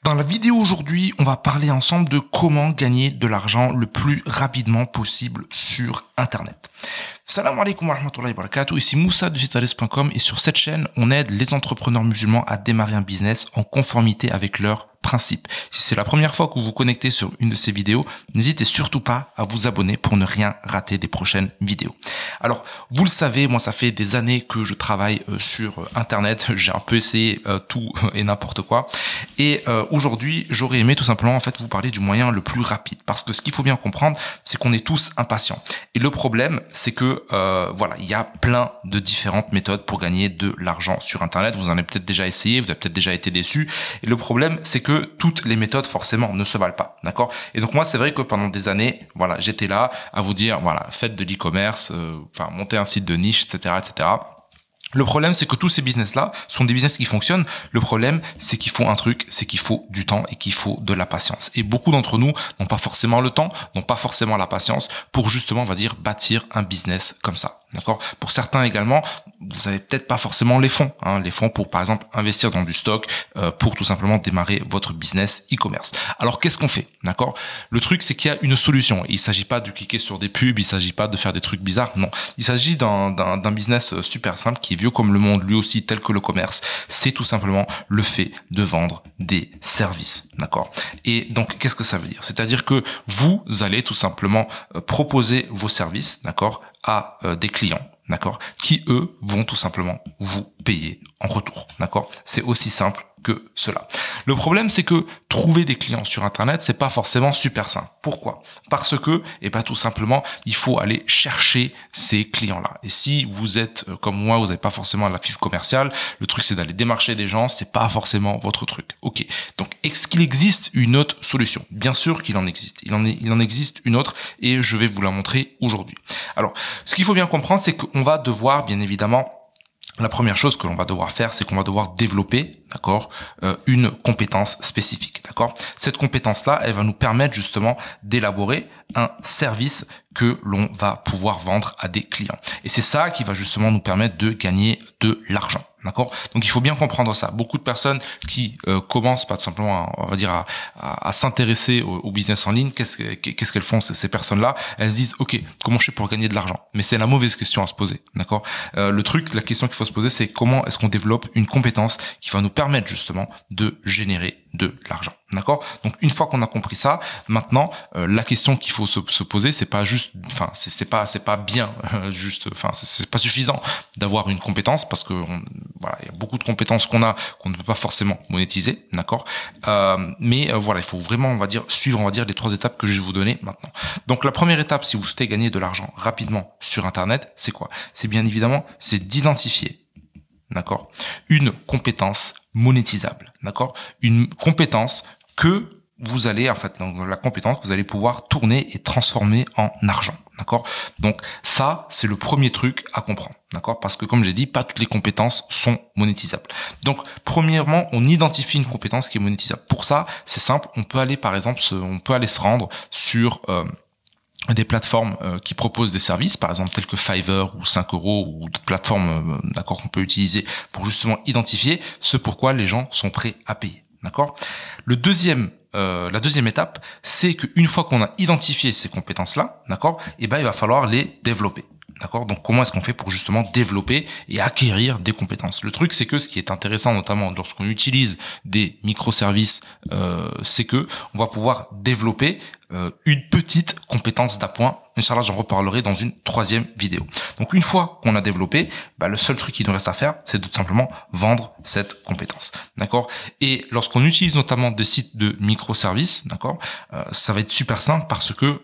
Dans la vidéo aujourd'hui, on va parler ensemble de comment gagner de l'argent le plus rapidement possible sur Internet. Salam alaikum wa rahmatullahi wa barakatuh, ici Moussa de Vitalis.com et sur cette chaîne, on aide les entrepreneurs musulmans à démarrer un business en conformité avec leurs principes. Si c'est la première fois que vous vous connectez sur une de ces vidéos, n'hésitez surtout pas à vous abonner pour ne rien rater des prochaines vidéos. Alors, vous le savez, moi ça fait des années que je travaille sur Internet, j'ai un peu essayé tout et n'importe quoi. Et aujourd'hui, j'aurais aimé tout simplement en fait vous parler du moyen le plus rapide. Parce que ce qu'il faut bien comprendre, c'est qu'on est tous impatients. Et le problème, c'est que voilà, il y a plein de différentes méthodes pour gagner de l'argent sur Internet. Vous en avez peut-être déjà essayé, vous avez peut-être déjà été déçu. Et le problème, c'est que toutes les méthodes forcément ne se valent pas, d'accord? Et donc moi, c'est vrai que pendant des années, voilà, j'étais là à vous dire, voilà, faites de l'e-commerce, montez un site de niche, etc., etc. Le problème, c'est que tous ces business-là sont des business qui fonctionnent. Le problème, c'est qu'il faut un truc, c'est qu'il faut du temps et qu'il faut de la patience. Et beaucoup d'entre nous n'ont pas forcément le temps, n'ont pas forcément la patience pour justement, on va dire, bâtir un business comme ça. D'accord? Pour certains également, vous avez peut-être pas forcément les fonds, les fonds pour par exemple investir dans du stock, pour tout simplement démarrer votre business e-commerce. Alors qu'est-ce qu'on fait? D'accord? Le truc, c'est qu'il y a une solution. Il s'agit pas de cliquer sur des pubs, il s'agit pas de faire des trucs bizarres. Non, il s'agit d'un business super simple qui est vieux comme le monde, lui aussi tel que le commerce. C'est tout simplement le fait de vendre des services. D'accord? Et donc qu'est-ce que ça veut dire? C'est-à-dire que vous allez tout simplement proposer vos services, d'accord, à des clients, d'accord, qui eux vont tout simplement vous payer en retour, d'accord. C'est aussi simple que cela. Le problème, c'est que trouver des clients sur Internet, c'est pas forcément super simple. Pourquoi? Parce que, tout simplement, il faut aller chercher ces clients-là. Et si vous êtes comme moi, vous n'avez pas forcément la fibre commerciale, le truc c'est d'aller démarcher des gens, c'est pas forcément votre truc. Ok. Donc, est-ce qu'il existe une autre solution? Bien sûr qu'il en existe. Il en existe une autre et je vais vous la montrer aujourd'hui. Alors, ce qu'il faut bien comprendre, c'est qu'on va devoir, bien évidemment, la première chose que l'on va devoir faire, c'est qu'on va devoir développer, d'accord, une compétence spécifique, d'accord. Cette compétence-là, elle va nous permettre justement d'élaborer un service que l'on va pouvoir vendre à des clients. Et c'est ça qui va justement nous permettre de gagner de l'argent. D'accord? Donc il faut bien comprendre ça. Beaucoup de personnes qui commencent pas tout simplement à s'intéresser au business en ligne, qu'est-ce qu'elles font ces personnes-là? Elles se disent OK, comment je fais pour gagner de l'argent? Mais c'est la mauvaise question à se poser. D'accord? La question qu'il faut se poser, c'est comment est-ce qu'on développe une compétence qui va nous permettre justement de générer de l'argent. D'accord? Donc une fois qu'on a compris ça, maintenant la question qu'il faut se poser, c'est pas juste, c'est pas bien, c'est pas suffisant d'avoir une compétence parce que voilà, il y a beaucoup de compétences qu'on ne peut pas forcément monétiser, d'accord? Mais il faut vraiment, suivre, les 3 étapes que je vais vous donner maintenant. Donc la première étape, si vous souhaitez gagner de l'argent rapidement sur Internet, c'est quoi? C'est bien évidemment, c'est d'identifier, d'accord, une compétence monétisable, d'accord, une compétence que vous allez, la compétence que vous allez pouvoir tourner et transformer en argent, d'accord. Donc ça, c'est le premier truc à comprendre, d'accord, parce que comme j'ai dit, pas toutes les compétences sont monétisables. Donc premièrement, on identifie une compétence qui est monétisable. Pour ça, c'est simple, on peut aller se rendre sur des plateformes qui proposent des services, par exemple tels que Fiverr ou 5 euros ou d'autres plateformes, d'accord, qu'on peut utiliser pour justement identifier ce pourquoi les gens sont prêts à payer, d'accord. La deuxième étape, c'est qu'une fois qu'on a identifié ces compétences-là, d'accord, il va falloir les développer. D'accord? Donc, comment est-ce qu'on fait pour justement développer et acquérir des compétences? Le truc, c'est que ce qui est intéressant, notamment lorsqu'on utilise des microservices, c'est que on va pouvoir développer une petite compétence d'appoint. Inch'Allah, j'en reparlerai dans une 3e vidéo. Donc, une fois qu'on a développé, le seul truc qui nous reste à faire, c'est de tout simplement vendre cette compétence. D'accord? Et lorsqu'on utilise notamment des sites de microservices, d'accord, ça va être super simple parce que,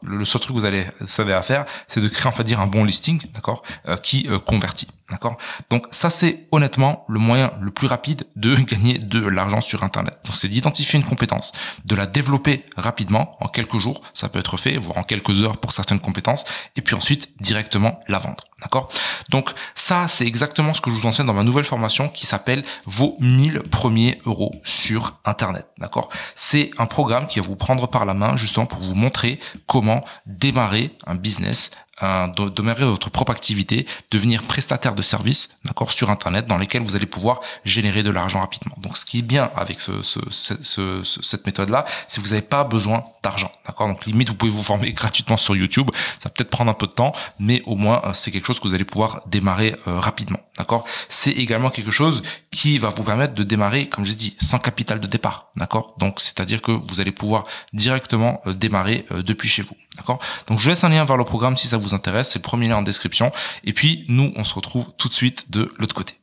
le seul truc que vous avez à faire, c'est de créer, un bon listing, d'accord, qui convertit. D'accord? Donc ça, c'est honnêtement le moyen le plus rapide de gagner de l'argent sur Internet. Donc c'est d'identifier une compétence, de la développer rapidement en quelques jours, ça peut être fait, voire en quelques heures pour certaines compétences, et puis ensuite directement la vendre. D'accord? Donc ça, c'est exactement ce que je vous enseigne dans ma nouvelle formation qui s'appelle vos 1000 premiers euros sur sur Internet, d'accord? C'est un programme qui va vous prendre par la main justement pour vous montrer comment démarrer un business, démarrer votre propre activité, devenir prestataire de services, d'accord, sur Internet, dans lesquels vous allez pouvoir générer de l'argent rapidement. Donc, ce qui est bien avec cette méthode-là, c'est que vous n'avez pas besoin d'argent, d'accord. Donc, limite, vous pouvez vous former gratuitement sur YouTube. Ça va peut-être prendre un peu de temps, mais au moins, c'est quelque chose que vous allez pouvoir démarrer rapidement, d'accord. C'est également quelque chose qui va vous permettre de démarrer, comme je dis, sans capital de départ, d'accord. Donc, c'est-à-dire que vous allez pouvoir directement démarrer depuis chez vous, d'accord. Donc, je vous laisse un lien vers le programme si ça vous intéresse. C'est le premier lien en description. Et puis, nous, on se retrouve tout de suite de l'autre côté.